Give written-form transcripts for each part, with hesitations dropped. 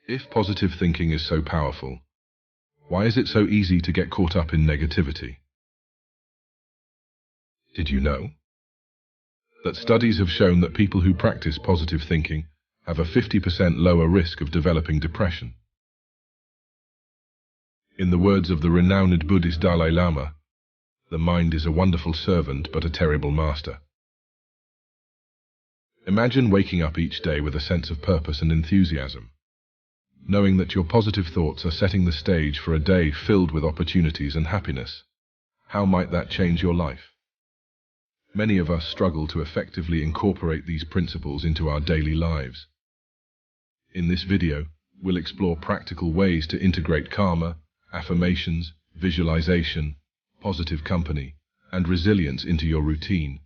If positive thinking is so powerful, why is it so easy to get caught up in negativity? Did you know that studies have shown that people who practice positive thinking have a 50% lower risk of developing depression? In the words of the renowned Buddhist Dalai Lama, the mind is a wonderful servant but a terrible master. Imagine waking up each day with a sense of purpose and enthusiasm, knowing that your positive thoughts are setting the stage for a day filled with opportunities and happiness. How might that change your life? Many of us struggle to effectively incorporate these principles into our daily lives. In this video, we'll explore practical ways to integrate karma, affirmations, visualization, positive company, and resilience into your routine,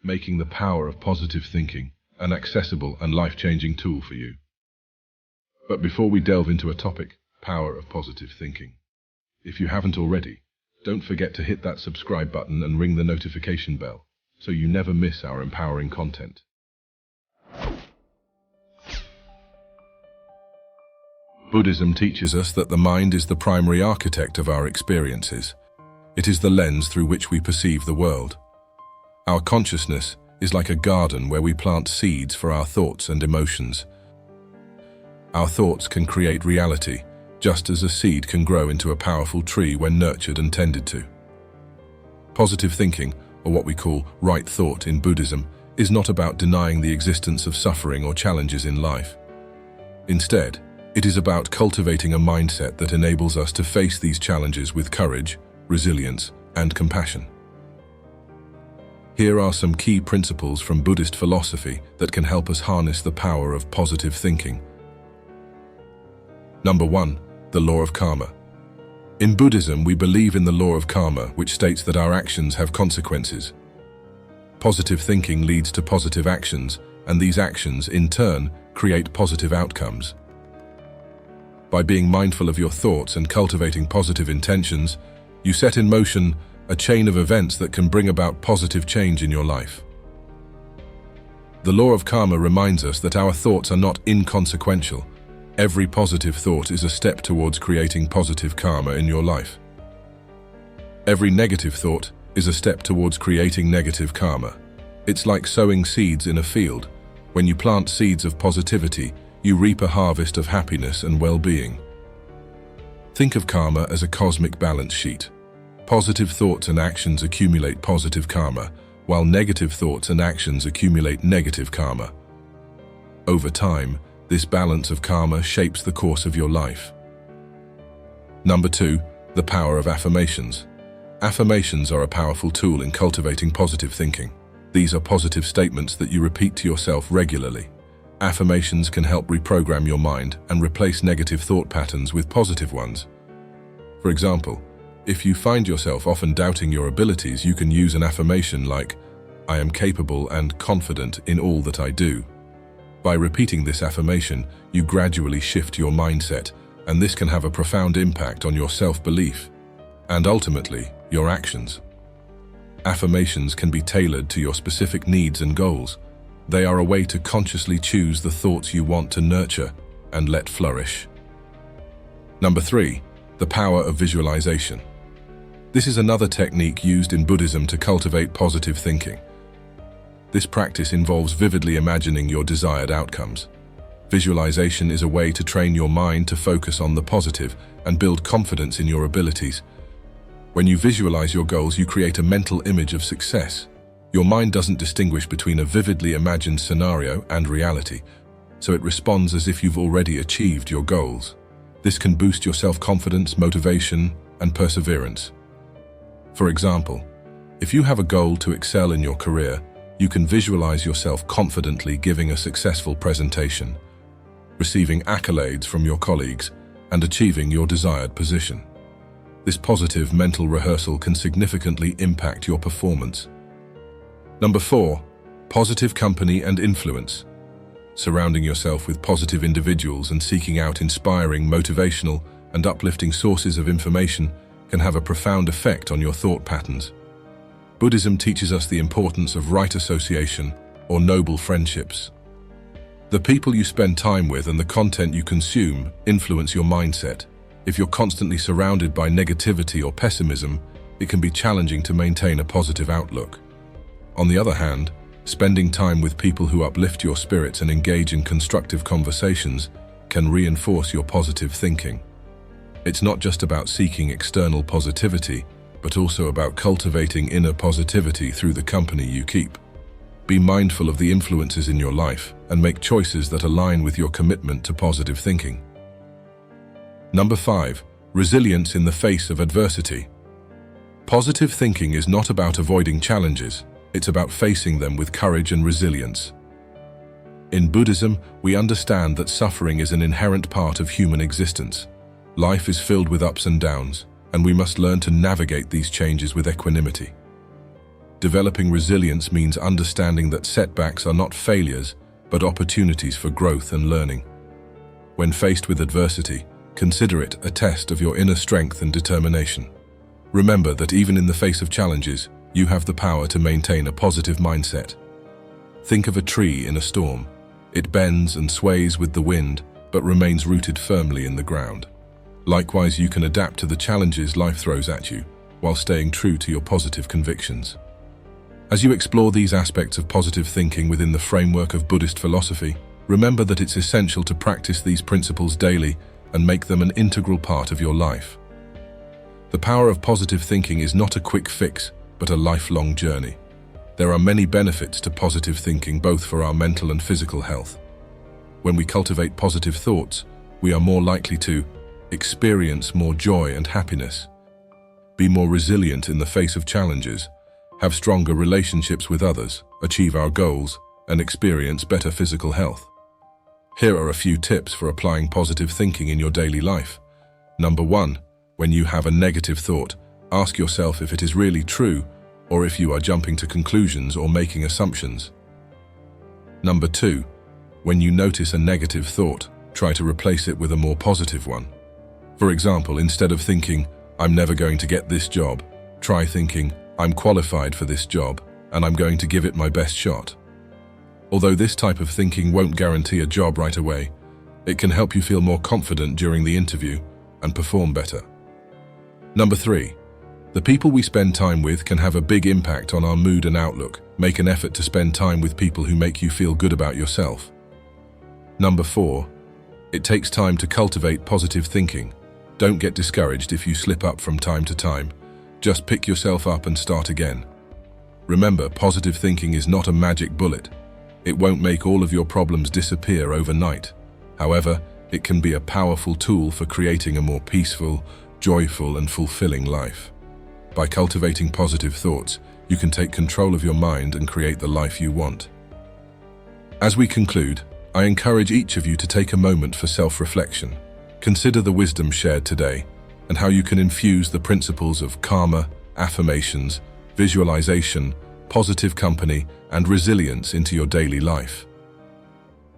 making the power of positive thinking an accessible and life-changing tool for you. But before we delve into a topic, power of positive thinking, if you haven't already, don't forget to hit that subscribe button and ring the notification bell so you never miss our empowering content. Buddhism teaches us that the mind is the primary architect of our experiences. It is the lens through which we perceive the world. Our consciousness is like a garden where we plant seeds for our thoughts and emotions. Our thoughts can create reality, just as a seed can grow into a powerful tree when nurtured and tended to. Positive thinking, or what we call right thought in Buddhism, is not about denying the existence of suffering or challenges in life. Instead, it is about cultivating a mindset that enables us to face these challenges with courage, resilience, and compassion. Here are some key principles from Buddhist philosophy that can help us harness the power of positive thinking. Number 1. The law of karma. In Buddhism, we believe in the law of karma, which states that our actions have consequences. Positive thinking leads to positive actions, and these actions, in turn, create positive outcomes. By being mindful of your thoughts and cultivating positive intentions, you set in motion a chain of events that can bring about positive change in your life. The law of karma reminds us that our thoughts are not inconsequential. Every positive thought is a step towards creating positive karma in your life. Every negative thought is a step towards creating negative karma. It's like sowing seeds in a field. When you plant seeds of positivity, you reap a harvest of happiness and well-being. Think of karma as a cosmic balance sheet. Positive thoughts and actions accumulate positive karma, while negative thoughts and actions accumulate negative karma. Over time, this balance of karma shapes the course of your life. Number 2. The power of affirmations. Affirmations are a powerful tool in cultivating positive thinking. These are positive statements that you repeat to yourself regularly. Affirmations can help reprogram your mind and replace negative thought patterns with positive ones. For example, if you find yourself often doubting your abilities, you can use an affirmation like, "I am capable and confident in all that I do." By repeating this affirmation, you gradually shift your mindset, and this can have a profound impact on your self-belief and ultimately your actions. Affirmations can be tailored to your specific needs and goals. They are a way to consciously choose the thoughts you want to nurture and let flourish. Number 3. The power of visualization. This is another technique used in Buddhism to cultivate positive thinking. This practice involves vividly imagining your desired outcomes. Visualization is a way to train your mind to focus on the positive and build confidence in your abilities. When you visualize your goals, you create a mental image of success. Your mind doesn't distinguish between a vividly imagined scenario and reality, so it responds as if you've already achieved your goals. This can boost your self-confidence, motivation, and perseverance. For example, if you have a goal to excel in your career, you can visualize yourself confidently giving a successful presentation, receiving accolades from your colleagues, and achieving your desired position. This positive mental rehearsal can significantly impact your performance. Number 4. Positive company and influence. Surrounding yourself with positive individuals and seeking out inspiring, motivational, and uplifting sources of information can have a profound effect on your thought patterns. Buddhism teaches us the importance of right association or noble friendships. The people you spend time with and the content you consume influence your mindset. If you're constantly surrounded by negativity or pessimism, it can be challenging to maintain a positive outlook. On the other hand, spending time with people who uplift your spirits and engage in constructive conversations can reinforce your positive thinking. It's not just about seeking external positivity, but also about cultivating inner positivity through the company you keep. Be mindful of the influences in your life and make choices that align with your commitment to positive thinking. Number 5. Resilience in the face of adversity. Positive thinking is not about avoiding challenges, it's about facing them with courage and resilience. In Buddhism, we understand that suffering is an inherent part of human existence. Life is filled with ups and downs, and we must learn to navigate these changes with equanimity. Developing resilience means understanding that setbacks are not failures, but opportunities for growth and learning. When faced with adversity, consider it a test of your inner strength and determination. Remember that even in the face of challenges, you have the power to maintain a positive mindset. Think of a tree in a storm. It bends and sways with the wind, but remains rooted firmly in the ground. Likewise, you can adapt to the challenges life throws at you, while staying true to your positive convictions. As you explore these aspects of positive thinking within the framework of Buddhist philosophy, remember that it's essential to practice these principles daily and make them an integral part of your life. The power of positive thinking is not a quick fix, but a lifelong journey. There are many benefits to positive thinking, both for our mental and physical health. When we cultivate positive thoughts, we are more likely to experience more joy and happiness, be more resilient in the face of challenges, have stronger relationships with others, achieve our goals, and experience better physical health. Here are a few tips for applying positive thinking in your daily life. Number 1. When you have a negative thought, ask yourself if it is really true or if you are jumping to conclusions or making assumptions. Number 2. When you notice a negative thought, try to replace it with a more positive one. For example, instead of thinking, "I'm never going to get this job," try thinking, "I'm qualified for this job and I'm going to give it my best shot." Although this type of thinking won't guarantee a job right away, it can help you feel more confident during the interview and perform better. Number 3. The people we spend time with can have a big impact on our mood and outlook. Make an effort to spend time with people who make you feel good about yourself. Number 4. It takes time to cultivate positive thinking. Don't get discouraged if you slip up from time to time. Just pick yourself up and start again. Remember, positive thinking is not a magic bullet. It won't make all of your problems disappear overnight. However, it can be a powerful tool for creating a more peaceful, joyful, and fulfilling life. By cultivating positive thoughts, you can take control of your mind and create the life you want. As we conclude, I encourage each of you to take a moment for self-reflection. Consider the wisdom shared today and how you can infuse the principles of karma, affirmations, visualization, positive company, and resilience into your daily life.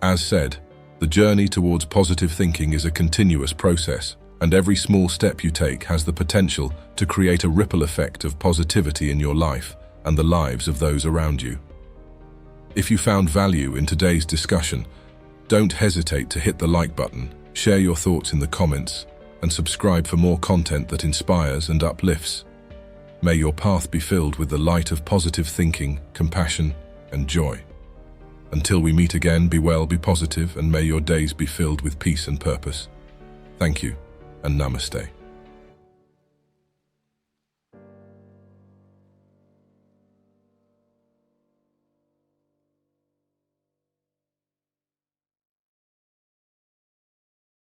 As said, the journey towards positive thinking is a continuous process, and every small step you take has the potential to create a ripple effect of positivity in your life and the lives of those around you. If you found value in today's discussion, don't hesitate to hit the like button, share your thoughts in the comments, and subscribe for more content that inspires and uplifts. May your path be filled with the light of positive thinking, compassion, and joy. Until we meet again, be well, be positive, and may your days be filled with peace and purpose. Thank you, and namaste.